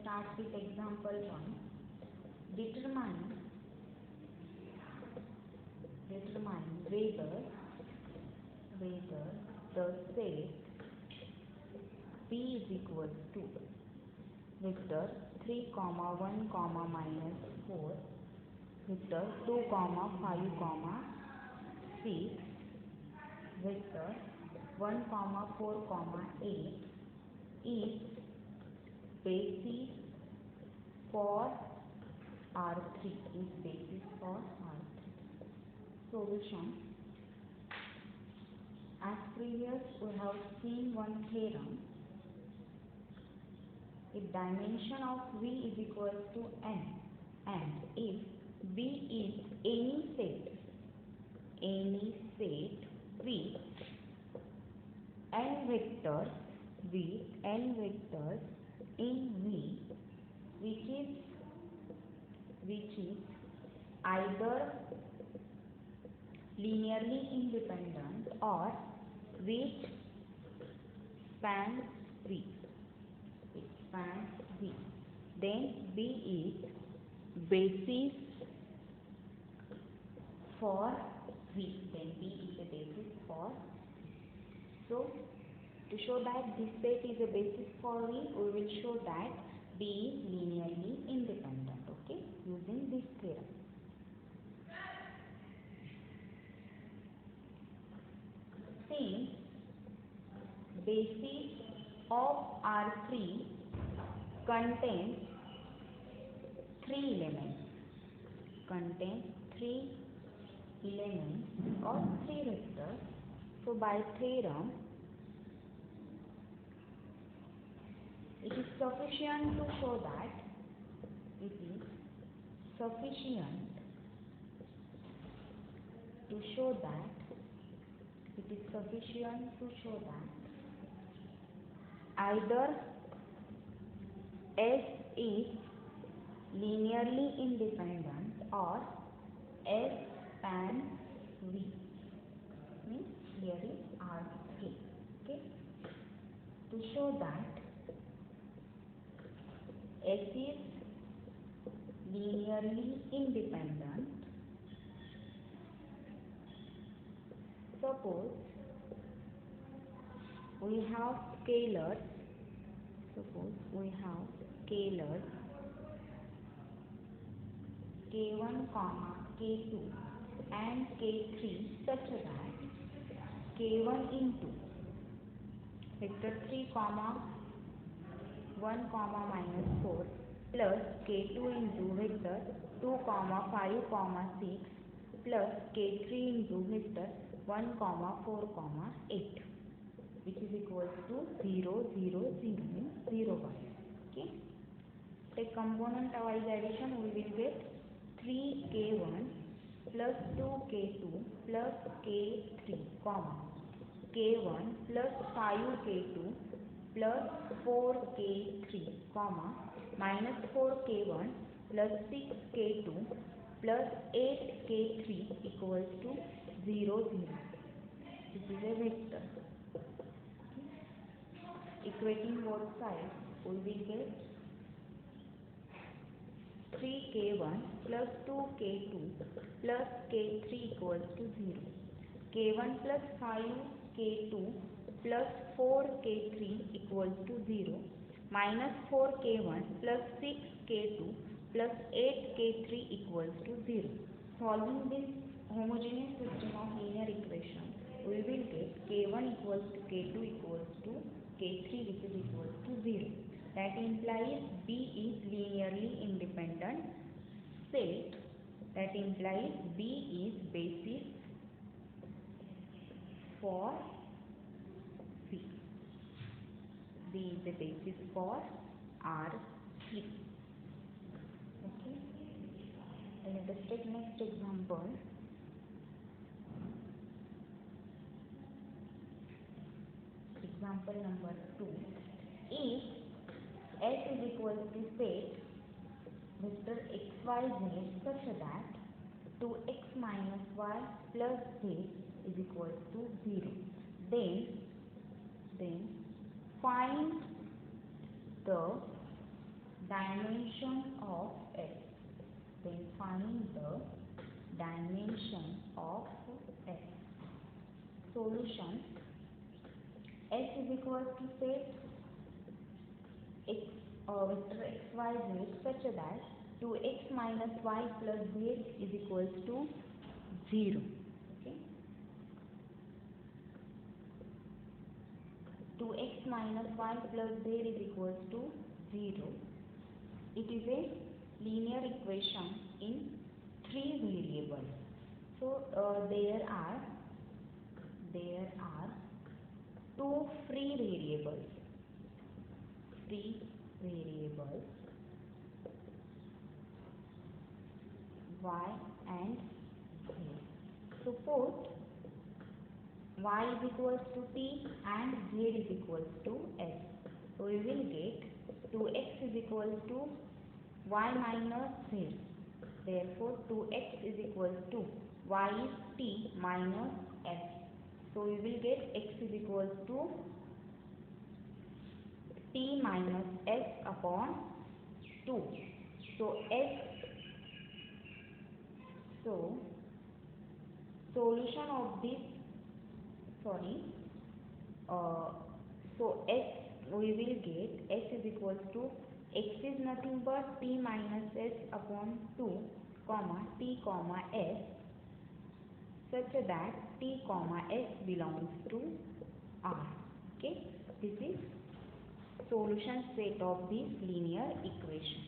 start with example 1. Determine whether the set B is equal to vector 3, 1, minus 4, vector 2, 5, 6, vector 1, 4, 8 is basis for R3. Solution. As previous we have seen one theorem. If dimension of V is equal to n, and if V is any set with n vectors in V, which is either linearly independent or which spans V, then B is basis for V. So to show that this set is a basis for V, we will show that B is linearly independent, okay, using this theorem. Since basis of R3 contains three elements or three vectors, so by theorem it is sufficient to show that either S is linearly independent or S spans V. Means here is R3. Okay. To show that S is linearly independent, suppose we have scalars k1, k2 and k3 such that k1 into vector 3, 1, minus 4 plus k2 into vector 2, 5, 6 plus k3 into vector 1, 4, 8, which is equal to 0, 0, 0, means 0, 1. Okay. Take component wise addition, we will get 3k1 plus 2k2 plus k3, k1 plus 5k2 plus 4k3, minus 4k1 plus 6k2 plus 8k3 equals to 0, 0. This is a vector. Equating both sides, we will get 3k1 plus 2k2 plus k3 equals to 0. k1 plus 5k2 plus 4k3 equals to 0. Minus 4k1 plus 6k2 plus 8k3 equals to 0. Solving this homogeneous system of linear equation, we will get k1 equals to k2 equals to k3, which is equals to 0. That implies B is linearly independent set. That implies B is basis for V. B is the basis for R3. Okay. Let us take next example. Example number 2. If S is equal to set vector xyz such that 2x minus y plus z is equal to 0, then find the dimension of S. Then find the dimension of S. Solution: S is equal to set x vector x y z such that 2x minus y plus z is equals to 0. Okay. 2x minus y plus z is equals to 0. It is a linear equation in 3 variables. So there are 2 free variables. Y and z. Suppose y is equals to t and z is equals to s. So we will get 2x is equals to y minus z. Therefore 2x is equals to y is t minus s. So we will get x is equals to t minus s upon 2. So solution of this, s we will get s is equals to x is nothing but t minus s upon 2 comma t comma s such that t comma s belongs to R. Okay, this is solution set of this linear equation.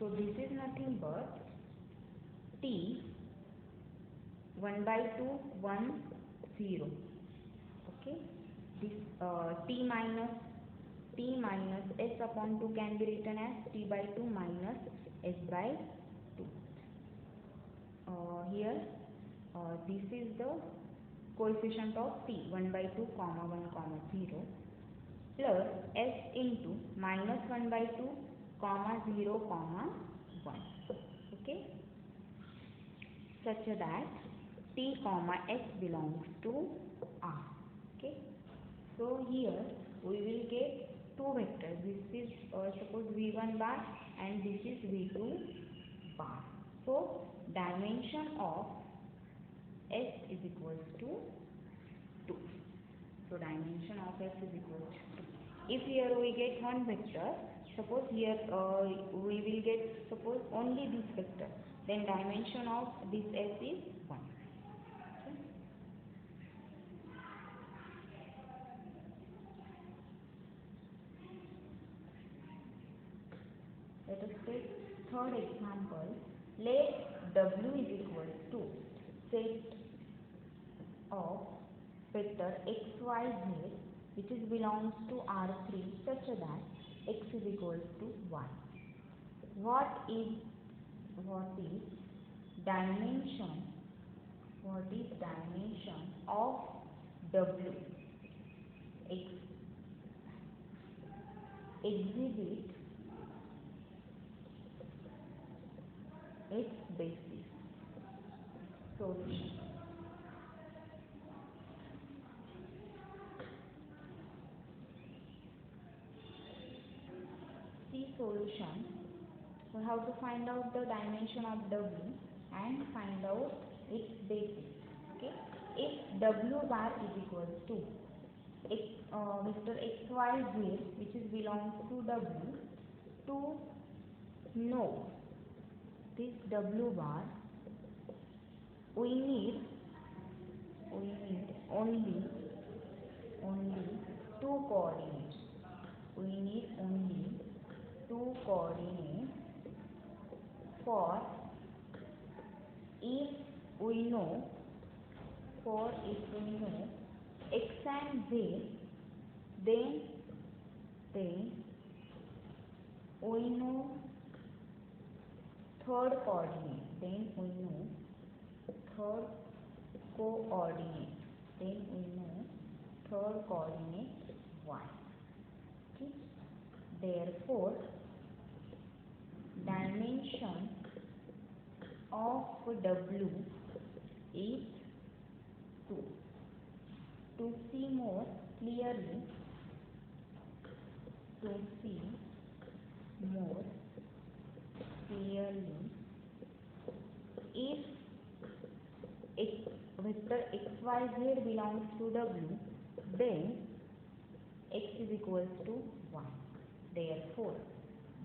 So this is nothing but t 1 by 2 1 0. Okay, this t minus s upon 2 can be written as t by 2 minus s by 2. Here this is the coefficient of t 1 by 2 comma 1 comma 0 plus s into minus 1 by 2 comma 0 comma 1. Okay, such that t comma s belongs to R. Okay, so here we will get two vectors. This is suppose v1 bar and this is v2 bar. So dimension of s is equals to 2. So dimension of s is equals to 2. If here we get one vector, suppose here we will get suppose only this vector, then dimension of this s is 1. Let us take third example. Let W is equal to set of vector x, y, z which is belongs to R3 such that x is equal to y. What is dimension of W? Exhibit its basis. Solution. See solution. We have to find out the dimension of W and find out its basis. Okay. If W bar is equal to vector x, y, z which is belongs to W, to know this W bar we need only two coordinates. We need only two coordinates for if we know x and z, then we know third coordinate. Then we know third coordinate y. Okay. Therefore, dimension of W is 2. To see more clearly, clearly, if vector xyz belongs to W, then x is equals to 1. Therefore,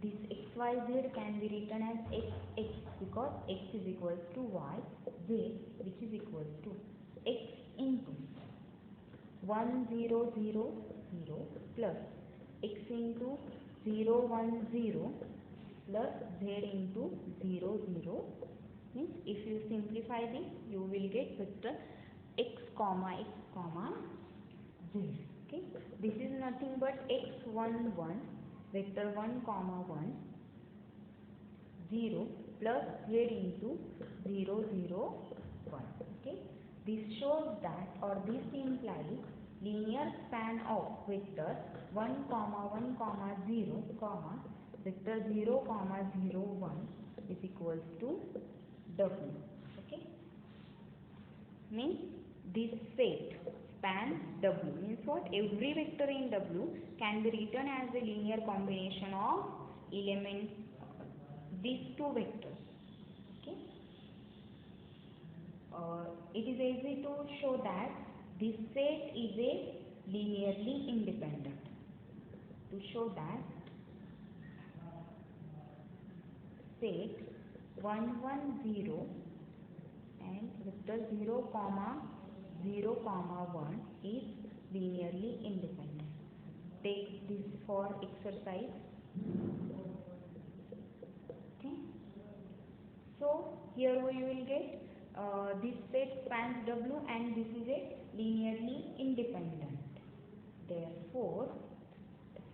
this xyz can be written as x because x is equals to y, z which is equals to x into 1 0 0 0 plus x into 0 1 0 plus z into 0 0. Means if you simplify this, you will get vector x comma z. Okay, this is nothing but x1 1 vector 1 comma 1 0 plus z into 0 0 1. Okay, this shows that, or this implies linear span of vector 1 comma 1 comma 0 comma vector 0 comma 0 1 is equals to W. Okay, means this set spans W. Means what? Every vector in W can be written as a linear combination of elements these two vectors. Okay, it is easy to show that this set is a linearly independent. To show that set 1 1 0 and vector 0 comma 0 comma 1 is linearly independent. Take this for exercise. Okay, so here we will get this set spans W and this is a linearly independent. Therefore,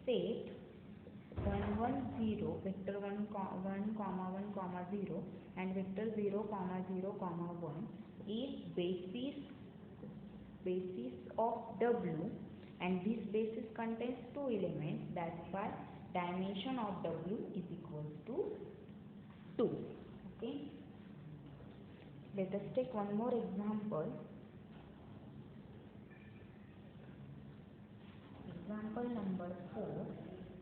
set 1 1 0 vector 1 comma 1 comma 0 and vector 0 comma 0 comma 1 is basis of W, and this basis contains two elements. That's why dimension of W is equals to 2. Okay, let us take one more example. Example number 4.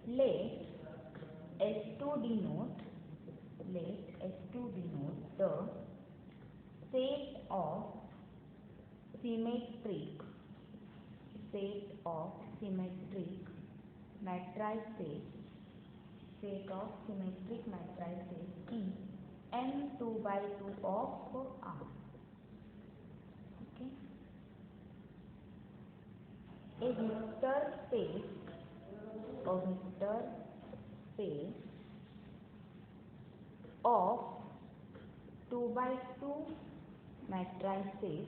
Let S2 denote the set of symmetric matrices in M2 by 2 of R. Okay, a vector space of 2 by 2 matrices.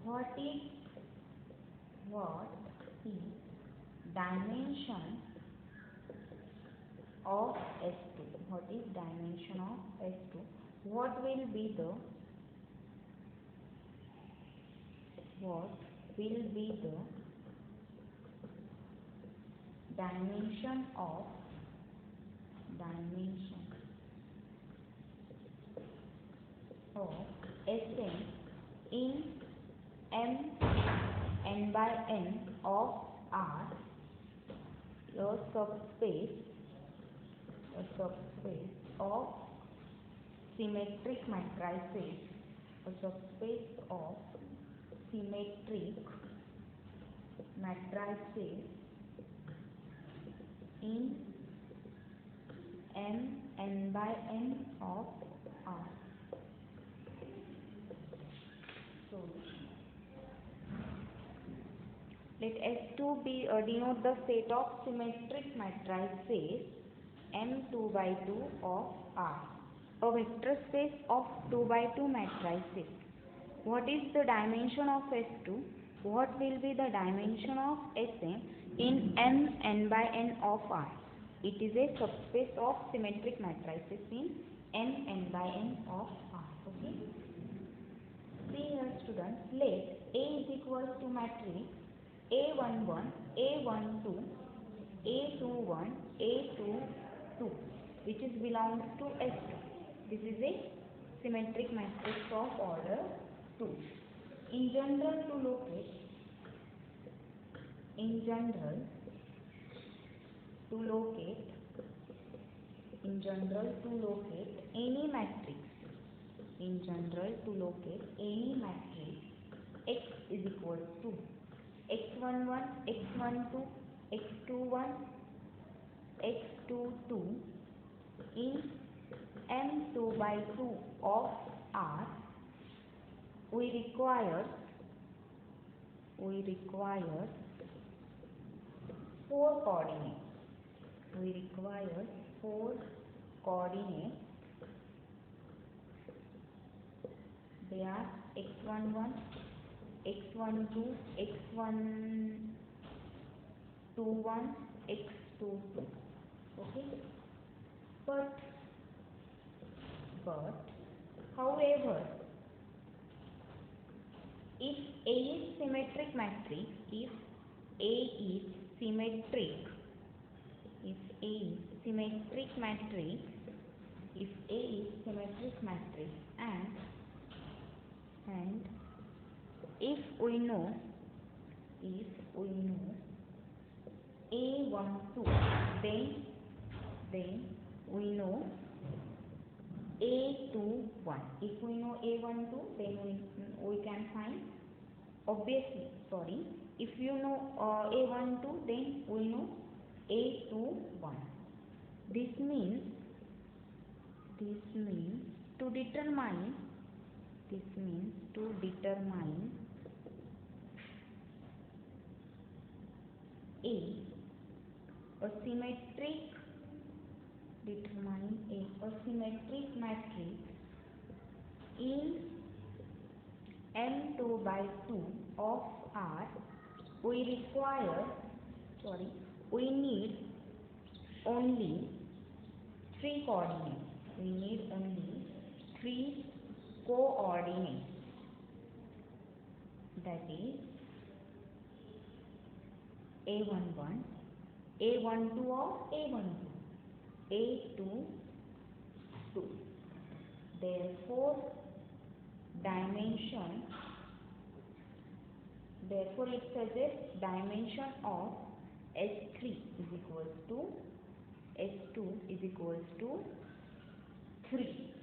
What is dimension of S2? What is dimension of S2? What will be the dimension of Sn in M n by n of R, a subspace of symmetric matrices, in M n by n of R. Solution. Let S2 be denote the set of symmetric matrices M2 by 2 of R, a vector space of 2 by 2 matrices. What is the dimension of S2? What will be the dimension of Sn in M n by n of R? It is a subspace of symmetric matrices in M n by n of R. Okay. See here, students. Let A is equals to matrix A11, A12, A21, A22, which is belongs to S2. This is a symmetric matrix of order 2. In general, to locate in general to locate any matrix, x is equal to x11, x12, x21, x22 in M2 by 2 of R, we require four coordinates. They are x11, x12, x21, x22. Okay. But however, if A is symmetric matrix, if A is symmetric matrix and if we know A12, then we know A21. If we know A12, then we can find, obviously, sorry, if you know A12, then we know A21. This means to determine a symmetric matrix in M2 by 2 of R, we need only three coordinates. That is A11, A12 of A12, A22. Therefore, it suggests dimension of S2 is equals to 3.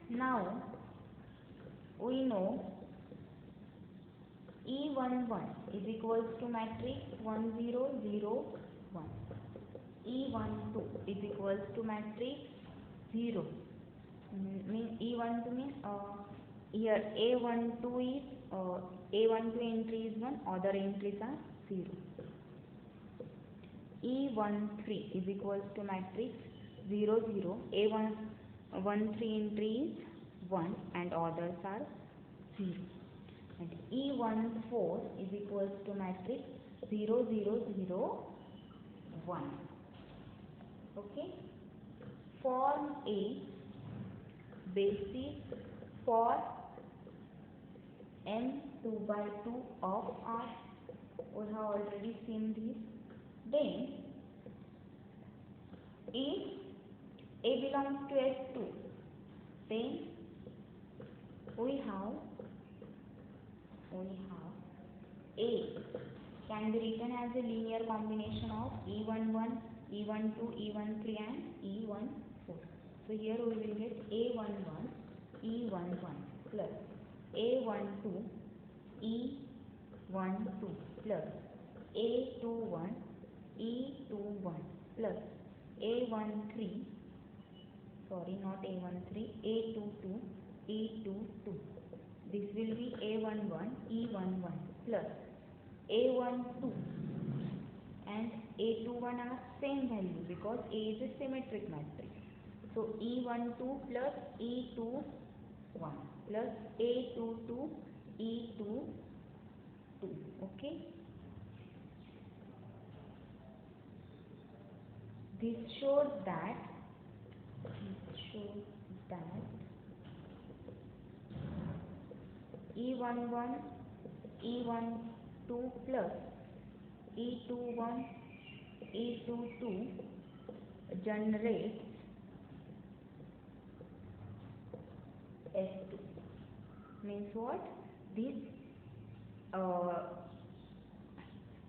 Now we know E11 is equals to matrix 1 0 0 1. E12 is equals to matrix 0. E12 means here A12 is A12 entry is 1, other entries are 0. E13 is equals to matrix 0 0. A13 entry is 1 and others are 0. And E14 is equals to matrix 0 0 0 1. Okay. Form a basis for M2 by 2 of R. We have already seen this. Then, if A belongs to S2, then we have A can be written as a linear combination of E11, E12, E13 and E14. So here we will get A11, E11 plus A12, E12 plus A21, E21 plus A13, sorry, not A13, A22, E22. This will be A11, E11 plus A12 and A21 are same value because A is a symmetric matrix. So E12 plus E21 plus A22, E22. Okay. This shows that E11, E12 plus E21, E22 generates S2. Means what? This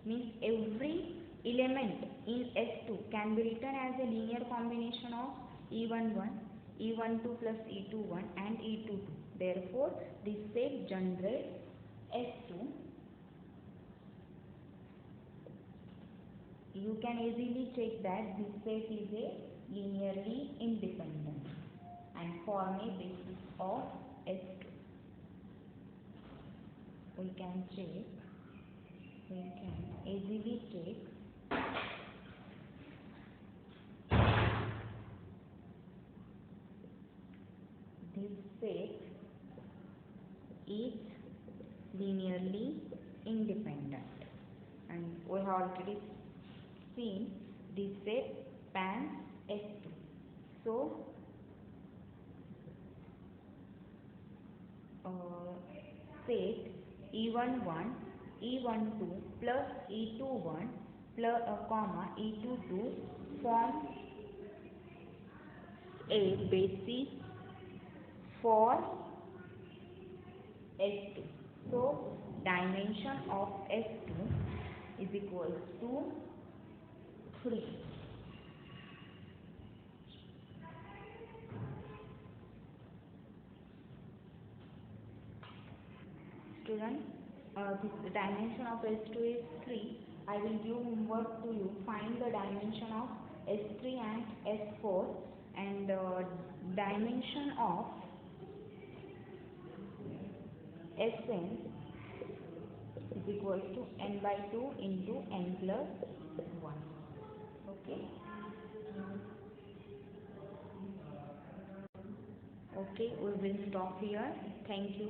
means every element in S2 can be written as a linear combination of E11, E12 plus E21 and E22. Therefore, this set generates S2. You can easily check that this set is a linearly independent and form a basis of S2. We can easily check this set is linearly independent, and we have already seen this set spans S2. So set E11, E12 plus E21 plus E22 forms a basis for S2. So dimension of S2 is equal to 3. Students, the dimension of S2 is 3. I will give homework to you. Find the dimension of S3 and S4, and dimension of Sn is equal to n by 2 into n plus 1. Okay. Okay, we will stop here. Thank you.